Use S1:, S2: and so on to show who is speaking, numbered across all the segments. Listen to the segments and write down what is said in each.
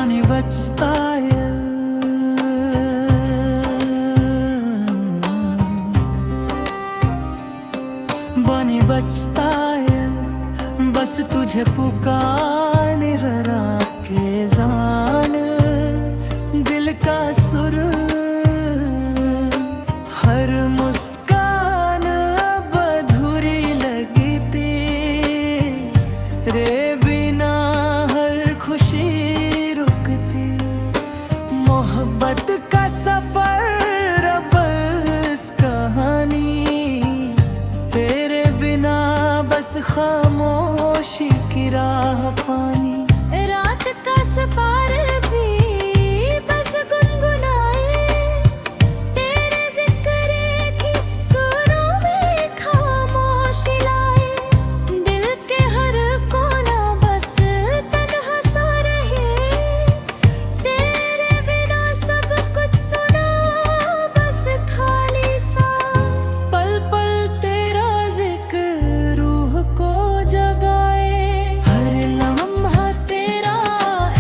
S1: बानी बजता है, बानी बजता है, बस तुझे पुकारने हरा के जान दिल का सुर। हर मुस्कान अब अधूरी लगती रे बिना हर खुशी रुकती। मोहब्बत का सफर अब इस कहानी, तेरे बिना बस खामोशी की राह पानी।
S2: रात का सफर भी बस गुनगुनाए, तेरे जिक्र की सुरों में खामोशी लाए। दिल के हर कोना बस तन्हा सा रहे, तेरे बिना सब कुछ सुना बस खाली सा।
S1: पल पल तेरा जिक्र रूह को जगाए, हर लम्हा तेरा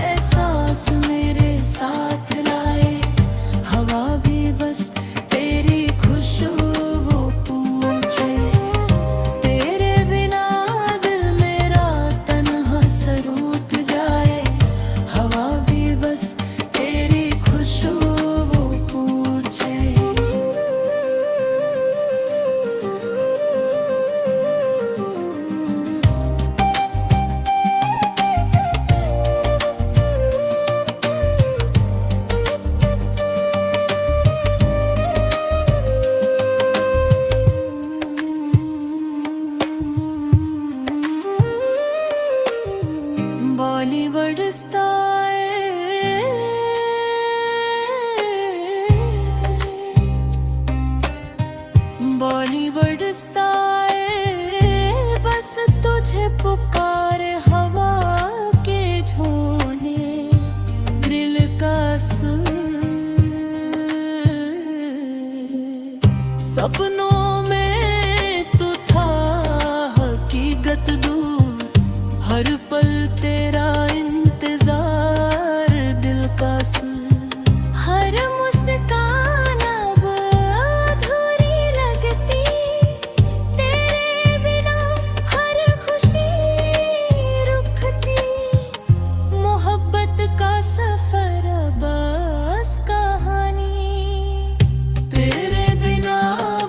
S1: एहसास मेरे साथ लाए। हवा भी बस तेरी खुशबू पूछे, तेरे बिना दिल मेरा तन्हा सा रूठ जाए। हवा भी बस तेरी खुशबू पूछे। बॉलीवुड स्टाइल, बॉलीवुड स्टाइल, बस तुझे पुकारे हवा के झोंने दिल का सुर। सपनों में तू था हकीकत दूर, हर पल तेरा इंतजार दिल का सुर।
S2: हर मुस्कान अब अधूरी लगती, तेरे बिना हर खुशी रुकती। मोहब्बत का सफर बस कहानी,
S1: तेरे बिना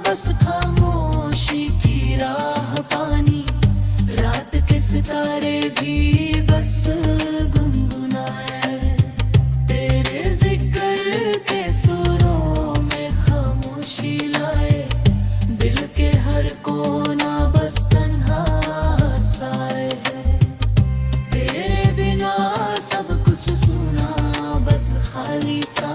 S1: बस खामोशी की राह पानी। रात के सितारे भी बस गुनगुनाए, तेरे जिक्र के सुरों में खामोशी लाए। दिल के हर कोना बस तन्हा साए है, तेरे बिना सब कुछ सुना बस खाली सा।